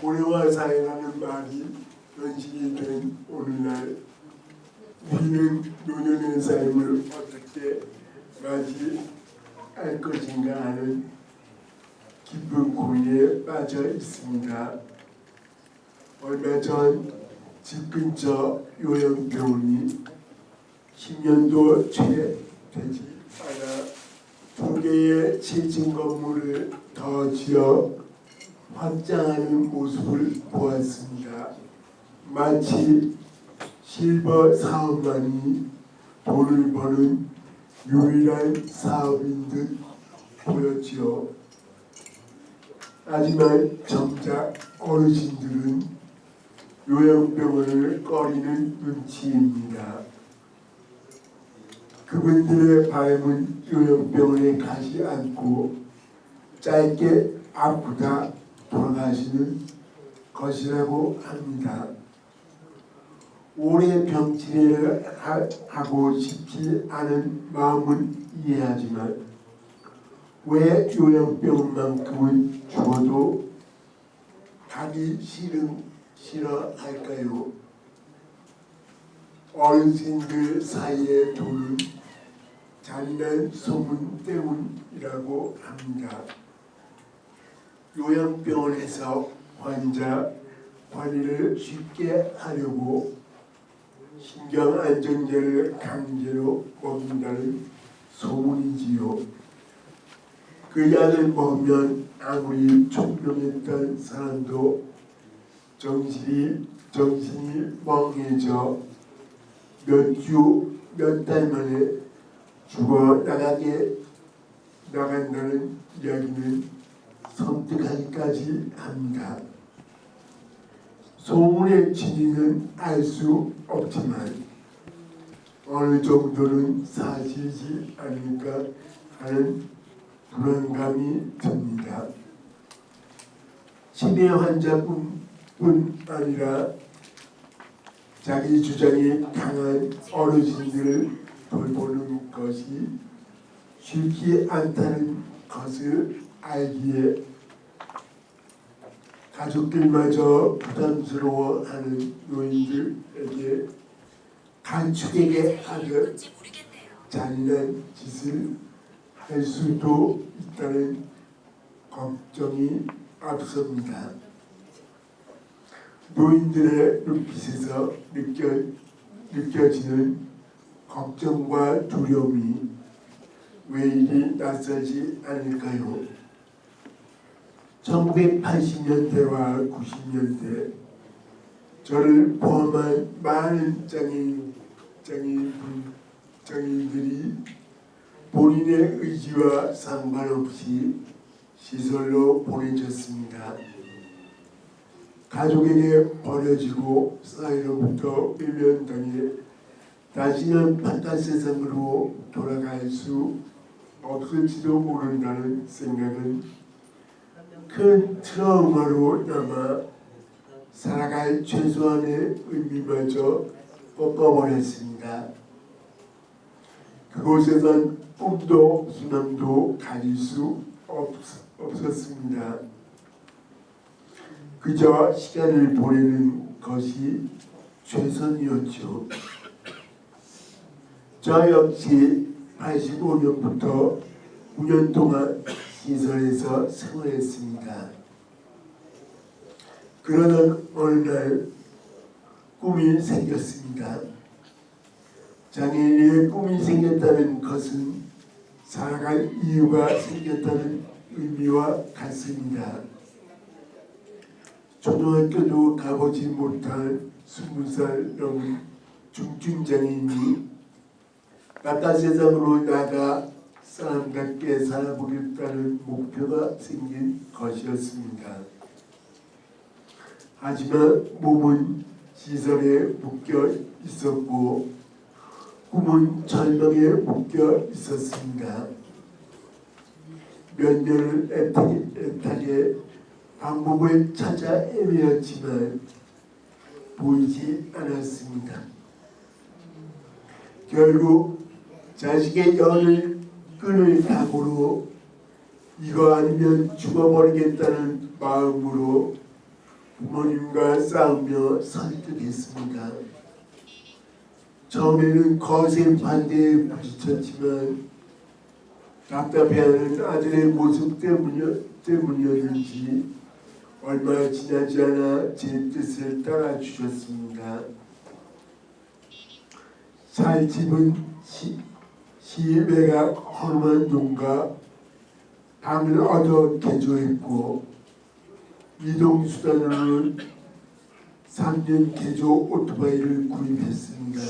고래와 사회라는 말이 현실이 된 오늘날 우리는 노년의 삶을 어떻게 맞이할 것인가 하는 깊은 고민에 빠져 있습니다. 얼마 전 집 근처 요양병원이 10년도 채 되지 않아 2개의 7층 건물을 더 지어 확장하는 모습을 보았습니다. 마치 실버 사업만이 돈을 버는 유일한 사업인 듯 보였지요. 하지만 정작 어르신들은 요양병원을 꺼리는 눈치입니다. 그분들의 바람은 요양병원에 가지 않고 짧게 아프다 돌아가시는 것이라고 합니다. 오래 병치레를 하고 싶지 않은 마음은 이해하지만 왜 요양병원만큼은 죽어도 가기 싫어 할까요? 어르신들 사이의 돈은 잔인한 소문 때문이라고 합니다. 요양병원에서 환자 관리를 쉽게 하려고 신경안정제를 강제로 먹인다는 소문이지요. 그 약을 먹으면 아무리 총명했던 사람도 정신이 멍해져 몇 주, 몇 달 만에 죽어 나간다는 이야기는 섬뜩하기까지 합니다. 소문의 진위는 알 수 없지만 어느 정도는 사실이지 않을까 하는 불안감이 듭니다. 치매 환자뿐 아니라 자기 주장이 강한 어르신들을 돌보는 것이 쉽지 않다는 것을 알기에 가족들마저 부담스러워하는 노인들에게 간축에게 하듯 잔인한 짓을 할 수도 있다는 걱정이 앞섭니다. 노인들의 눈빛에서 느껴지는 걱정과 두려움이 왜 이리 낯설지 않을까요? 1980년대와 90년대 저를 포함한 많은 장애인들이 본인의 의지와 상관없이 시설로 보내졌습니다. 가족에게 버려지고 사회로부터 외면당해 다시는 바깥 세상으로 돌아갈 수 없을지도 모른다는 생각은 큰 트라우마로 남아 살아갈 최소한의 의미마저 꺾어버렸습니다. 그곳에선 꿈도 희망도 가질 수 없었습니다. 그저 시간을 보내는 것이 최선이었죠. 저 역시 85년부터 9년 동안 시설에서 생활했습니다. 그러던 어느 날 꿈이 생겼습니다. 장애인의 꿈이 생겼다는 것은 살아갈 이유가 생겼다는 의미와 같습니다. 초등학교도 가보지 못한 20살 넘은 중증장애인이 바깥 세상으로 나가 사람답게 살아보겠다는 목표가 생긴 것이었습니다. 하지만 몸은 시설에 묶여 있었고 꿈은 절망에 묶여 있었습니다. 몇 년을 애타게 방법을 찾아 헤매었지만 보이지 않았습니다. 결국 자식의 열을 끊을 각오로 이거 아니면 죽어버리겠다는 마음으로 부모님과 싸우며 설득했습니다. 처음에는 거센 반대에 부딪혔지만 답답해하는 아들의 모습 때문이었는지 얼마 지나지 않아 제 뜻을 따라주셨습니다. 살 집은 시외가 허름한 농가 방을 얻어 개조했고 이동수단으로는 3년 개조 오토바이를 구입했습니다.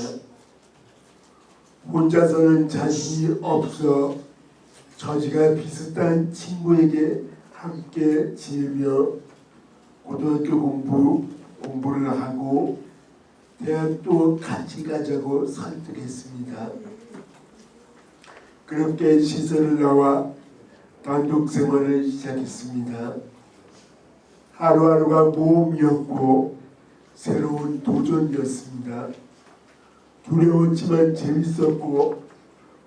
혼자서는 자신이 없어 처지가 비슷한 친구에게 함께 지내며 고등학교 공부를 하고 대학도 같이 가자고 설득했습니다. 그렇게 시설을 나와 단독 생활을 시작했습니다. 하루하루가 모험이었고 새로운 도전이었습니다. 두려웠지만 재밌었고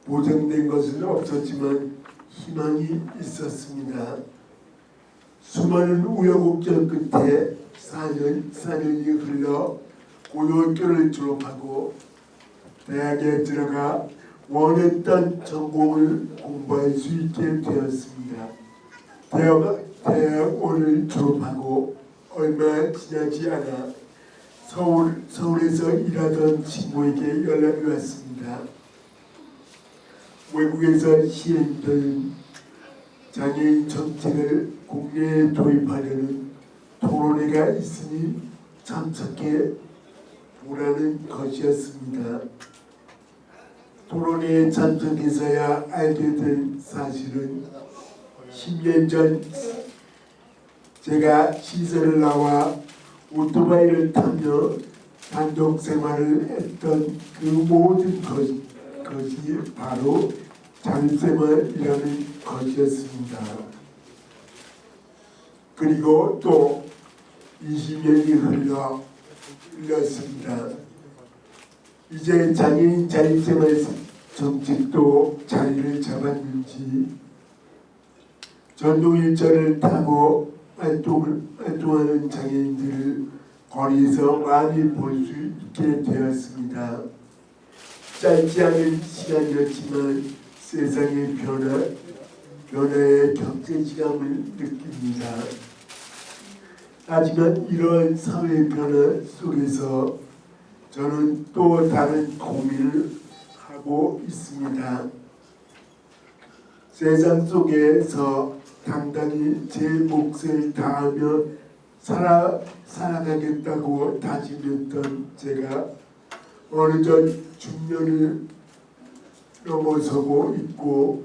보장된 것은 없었지만 희망이 있었습니다. 수많은 우여곡절 끝에 4년이 흘러 고등학교를 졸업하고 대학에 들어가 원했던 전공을 공부할 수 있게 되었습니다. 대학원을 졸업하고 얼마 지나지 않아 서울에서 일하던 친구에게 연락이 왔습니다. 외국에서 시행된 장애인 정책을 국내에 도입하려는 토론회가 있으니 참석해 보라는 것이었습니다. 토론회에 참석해서야 알게 된 사실은 10년 전 제가 시설을 나와 오토바이를 타며 단독 생활을 했던 그 모든 것이 바로 자립생활이라는 것이었습니다. 그리고 또 20년이 흘렀습니다. 이제 장애인 자립생활 정책도 자리를 잡았는지 전동일전을 타고 활동하는 장애인들을 거리에서 많이 볼 수 있게 되었습니다. 짧지 않은 시간이었지만 세상의 변화의 격세지감을 느낍니다. 하지만 이러한 사회 변화 속에서 저는 또 다른 고민을 하고 있습니다. 세상 속에서 당당히 제 몫을 다하며 살아가겠다고 다짐했던 제가 어느덧 중년을 넘어서고 있고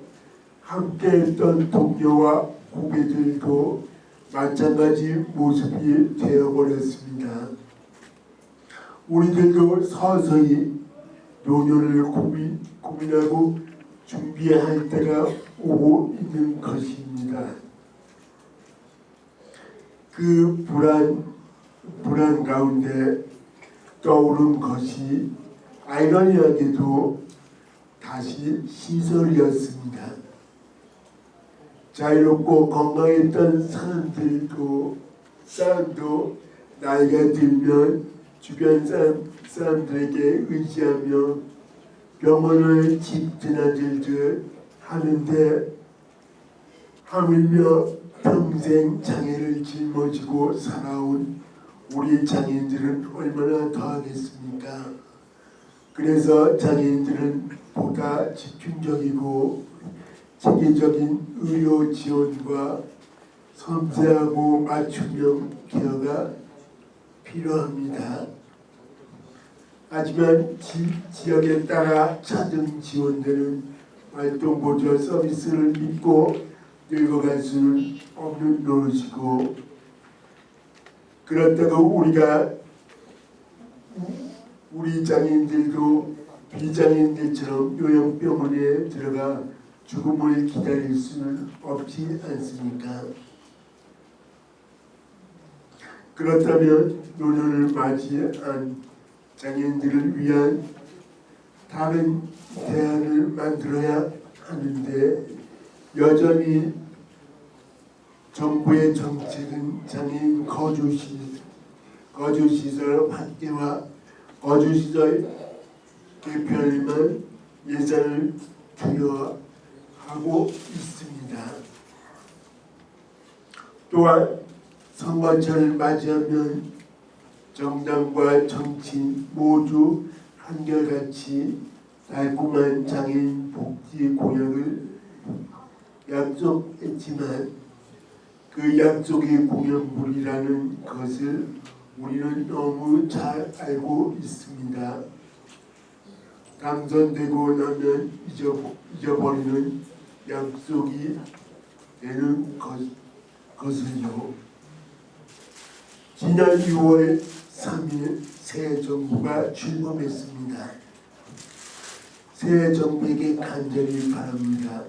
함께했던 동료와 후배들도 마찬가지 모습이 되어버렸습니다. 우리들도 서서히 노년을 고민하고 준비할 때가 오고 있는 것입니다. 그 불안 가운데 떠오른 것이 아이러니하게도 다시 시설이었습니다. 자유롭고 건강했던 사람도 나이가 들면 주변 사람들에게 의지하며 병원을 집 드나들듯 하는데 하물며 평생 장애를 짊어지고 살아온 우리 장애인들은 얼마나 더하겠습니까? 그래서 장애인들은 보다 집중적이고 체계적인 의료 지원과 섬세하고 맞춤형 케어가 필요합니다. 하지만 지역에 따라 차등 지원되는 활동보조 서비스를 믿고 늙어갈 수는 없는 노릇이고 그렇다고 우리 장애인들도 비장애인들처럼 요양병원에 들어가 죽음을 기다릴 수는 없지 않습니까? 그렇다면 노년을 맞이한 장애인들을 위한 다른 대안을 만들어야 하는데 여전히 정부의 정책은 장애인 거주 거주시설 확대와 거주시설 개편에만 예산을 투여하고 있습니다. 또한 선거철을 맞이하면 정당과 정치인 모두 한결같이 달콤한 장애인 복지 공약을 약속했지만 그 약속이 공연물이라는 것을 우리는 너무 잘 알고 있습니다. 당선되고 나면 잊어버리는 약속이 되는 것을요. 지난 6월 3일 새 정부가 출범했습니다. 새 정부에게 간절히 바랍니다.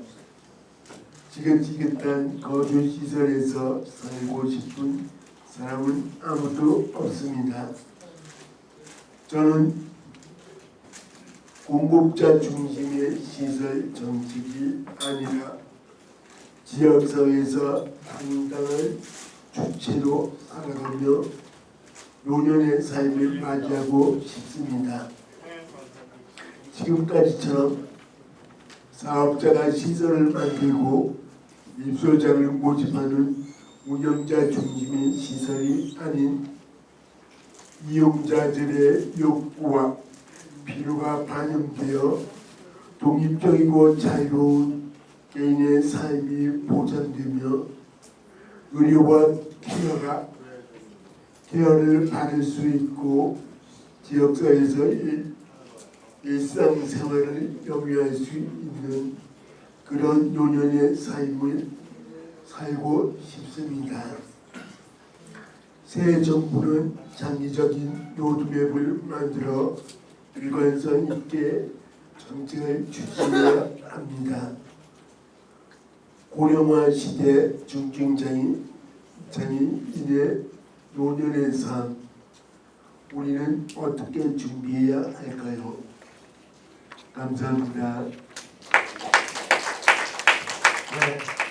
지긋지긋한 거주시설에서 살고 싶은 사람은 아무도 없습니다. 저는 공급자 중심의 시설 정책이 아니라 지역사회에서 당당한 주체로 살아가며 노년의 삶을 맞이하고 싶습니다. 지금까지처럼 사업자가 시설을 만들고 입소장을 모집하는 운영자 중심의 시설이 아닌 이용자들의 욕구와 필요가 반영되어 독립적이고 자유로운 개인의 삶이 보장되며 의료와 케어를 받을 수 있고 지역사회에서 일상생활을 영위할 수 있는 그런 노년의 삶을 살고 싶습니다. 새 정부는 장기적인 로드맵을 만들어 일관성 있게 정책을 추진해야 합니다. 고령화 시대 중증장애인의 노년의 삶, 우리는 어떻게 준비해야 할까요? 감사합니다. 네.